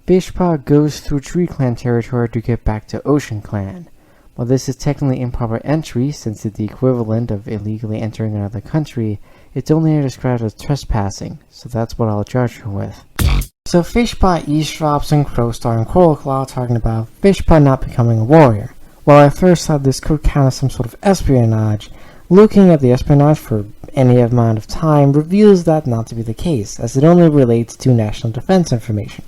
Fishpaw goes through Tree Clan territory to get back to Ocean Clan. While this is technically improper entry, since it's the equivalent of illegally entering another country, it's only described as trespassing, so that's what I'll judge her with. So Fishpaw eavesdrops on Crowstar and Coilclaw talking about Fishpaw not becoming a warrior. While I first thought this could count as some sort of espionage, looking at the espionage for any amount of time reveals that not to be the case, as it only relates to national defense information.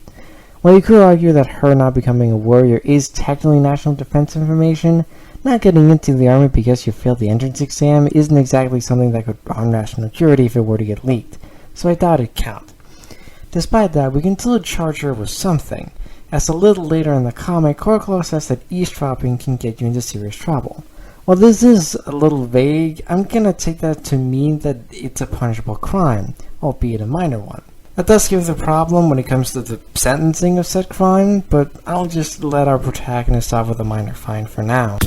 While you could argue that her not becoming a warrior is technically national defense information, not getting into the army because you failed the entrance exam isn't exactly something that could harm national security if it were to get leaked, so I doubt it'd count. Despite that, we can still charge her with something, as a little later in the comic, Coilclaw says that eavesdropping can get you into serious trouble. While this is a little vague, I'm gonna take that to mean that it's a punishable crime, albeit a minor one. That does give the problem when it comes to the sentencing of said crime, but I'll just let our protagonist off with a minor fine for now.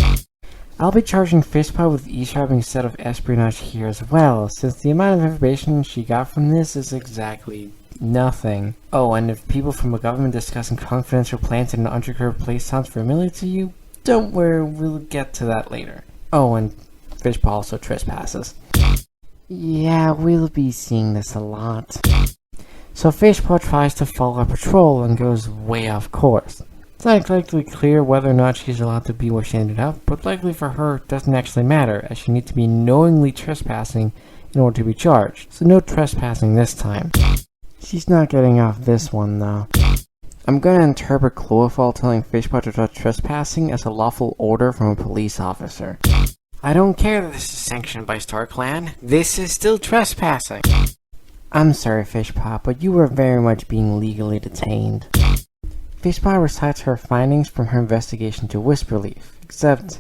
I'll be charging Fishpaw with eavesdropping instead of espionage here as well, since the amount of information she got from this is exactly nothing. Oh, and if people from a government discussing confidential plans in an undercover place sounds familiar to you, don't worry, we'll get to that later. Oh, and Fishpaw also trespasses. Yeah, we'll be seeing this a lot. So Fishpaw tries to follow a patrol and goes way off course. It's not exactly clear whether or not she's allowed to be where she ended up, but likely for her it doesn't actually matter, as she needs to be knowingly trespassing in order to be charged, so no trespassing this time. She's not getting off this one though. I'm gonna interpret Chloroform telling Fishpaw to stop trespassing as a lawful order from a police officer. I don't care that this is sanctioned by Star Clan, this is still trespassing. I'm sorry, Fishpaw, but you were very much being legally detained. Fishpaw recites her findings from her investigation to Whisperleaf, except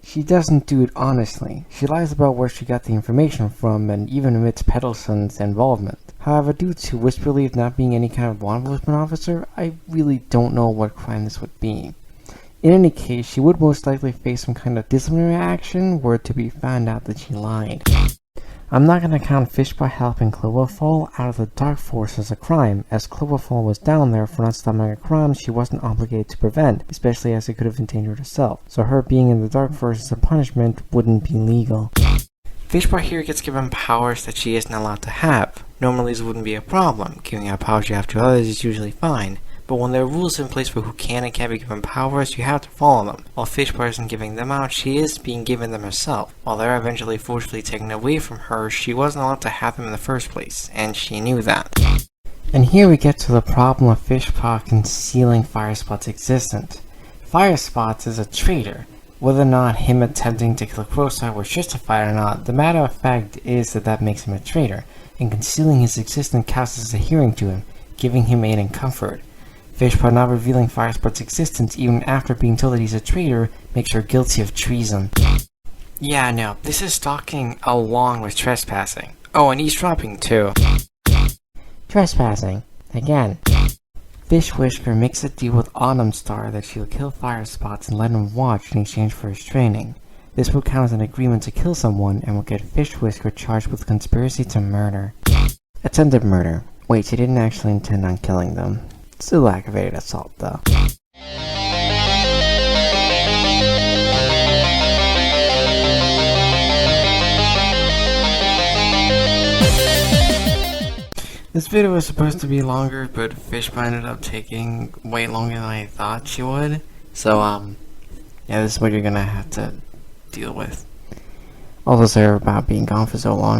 she doesn't do it honestly. She lies about where she got the information from and even admits Peddleson's involvement. However, due to Whisperleaf not being any kind of law enforcement officer, I really don't know what crime this would be. In any case, she would most likely face some kind of disciplinary action were it to be found out that she lied. I'm not going to count Fishpaw helping Cloverfall out of the Dark Force as a crime, as Cloverfall was down there for not stopping a crime she wasn't obligated to prevent, especially as it could have endangered herself, so her being in the Dark Force as a punishment wouldn't be legal. Fishpaw here gets given powers that she isn't allowed to have. Normally this wouldn't be a problem, giving out powers you have to others is usually fine, but when there are rules in place for who can and can't be given powers, you have to follow them. While Fishpaw isn't giving them out, she is being given them herself. While they're eventually forcefully taken away from her, she wasn't allowed to have them in the first place, and she knew that. And here we get to the problem of Fishpaw concealing Firespot's existence. Firespot is a traitor. Whether or not him attempting to kill Crowstar was justified or not, the matter of fact is that makes him a traitor, and concealing his existence counts as adhering to him, giving him aid and comfort. Fishpaw not revealing Firespot's existence even after being told that he's a traitor makes her guilty of treason. Yeah, no, this is stalking along with trespassing. Oh, and eavesdropping too. Trespassing. Again. Fishwhisker makes a deal with Autumn Star that she'll kill Firespots and let him watch in exchange for his training. This will count as an agreement to kill someone and will get Fishwhisker charged with conspiracy to murder. Attempted murder. Wait, she didn't actually intend on killing them. Still aggravated assault though. This video was supposed to be longer, but Fishpaw ended up taking way longer than I thought she would. So, yeah, this is what you're gonna have to deal with. Also sorry about being gone for so long.